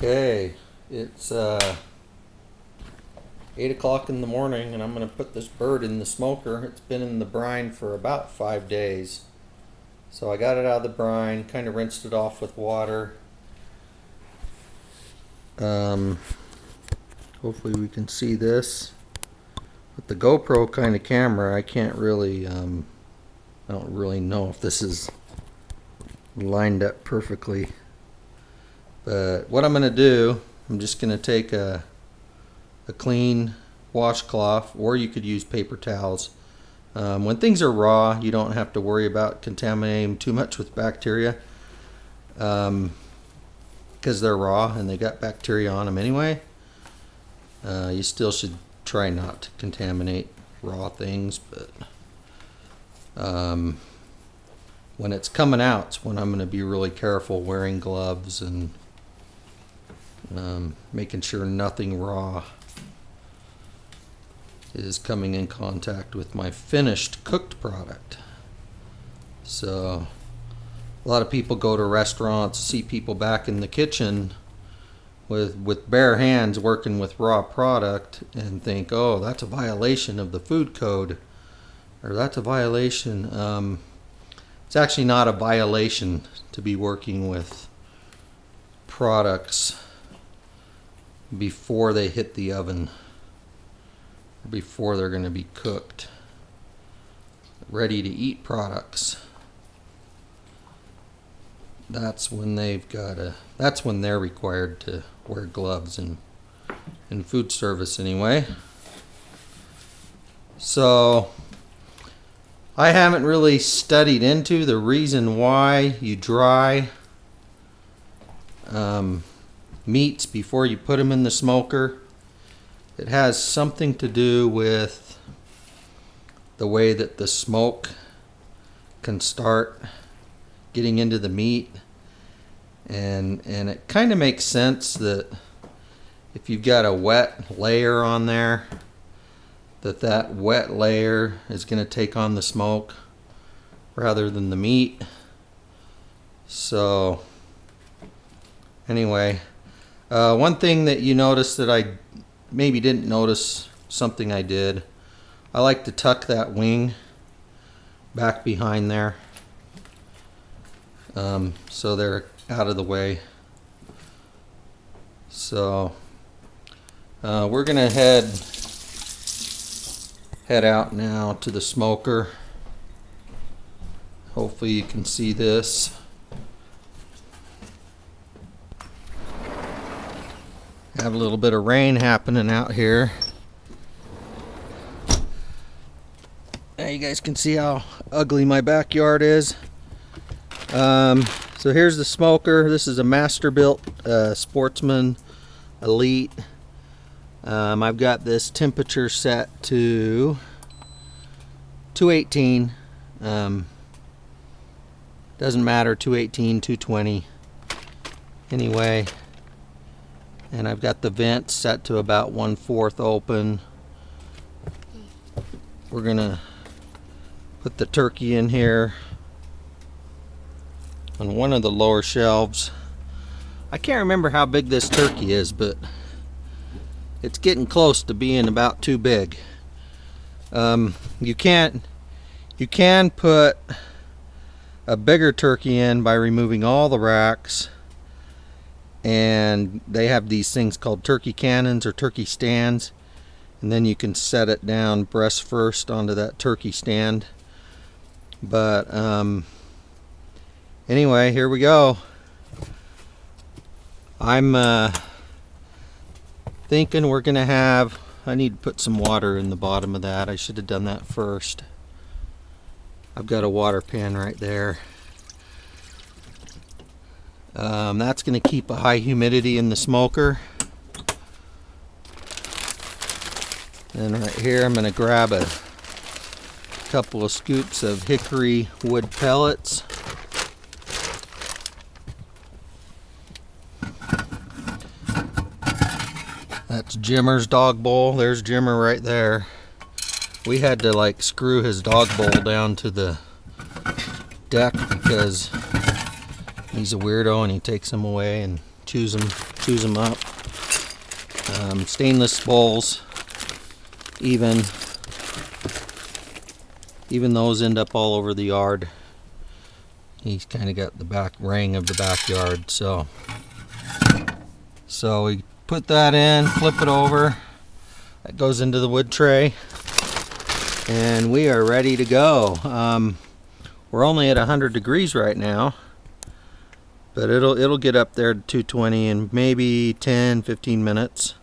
Okay, it's 8 o'clock in the morning and I'm going to put this bird in the smoker. It's been in the brine for about 5 days. So I got it out of the brine, kind of rinsed it off with water. Hopefully we can see this. With the GoPro kind of camera, I can't really, I don't really know if this is lined up perfectly. But what I'm going to do, I'm just going to take a clean washcloth, or you could use paper towels. When things are raw, you don't have to worry about contaminating them too much with bacteria, because they're raw and they got bacteria on them anyway. You still should try not to contaminate raw things, but when it's coming out, it's when I'm going to be really careful wearing gloves and making sure nothing raw is coming in contact with my finished cooked product. So a lot of people go to restaurants, see people back in the kitchen with bare hands working with raw product and think, oh, that's a violation of the food code, or that's a violation. It's actually not a violation to be working with products before they hit the oven, before they're going to be cooked. Ready to eat products, that's when they're required to wear gloves in food service anyway. So I haven't really studied into the reason why you dry meats before you put them in the smoker. It has something to do with the way that the smoke can start getting into the meat, and it kind of makes sense that if you've got a wet layer on there, that wet layer is going to take on the smoke rather than the meat. So anyway, one thing that you notice that I maybe didn't notice, something I did, I like to tuck that wing back behind there, so they're out of the way. So we're gonna head out now to the smoker. Hopefully you can see this. Have a little bit of rain happening out here. Now you guys can see how ugly my backyard is. So here's the smoker. This is a Masterbuilt Sportsman Elite. I've got this temperature set to 218. Doesn't matter, 218, 220. Anyway, and I've got the vent set to about 1/4 open. We're gonna put the turkey in here on one of the lower shelves. I can't remember how big this turkey is, but it's getting close to being about too big. You can put a bigger turkey in by removing all the racks, and they have these things called turkey cannons or turkey stands, and then you can set it down breast first onto that turkey stand. But anyway, here we go. I'm thinking we're gonna have, I need to put some water in the bottom of that. I should have done that first. I've got a water pan right there. That's going to keep a high humidity in the smoker. And right here I'm going to grab a couple of scoops of hickory wood pellets. That's Jimmer's dog bowl. There's Jimmer right there. We had to like screw his dog bowl down to the deck because he's a weirdo and he takes them away and chews them. chews them up. Stainless bowls, even those end up all over the yard. He's kind of got the back ring of the backyard, so we put that in, flip it over. That goes into the wood tray, and we are ready to go. We're only at 100 degrees right now, but it'll get up there to 220 in maybe 10-15 minutes.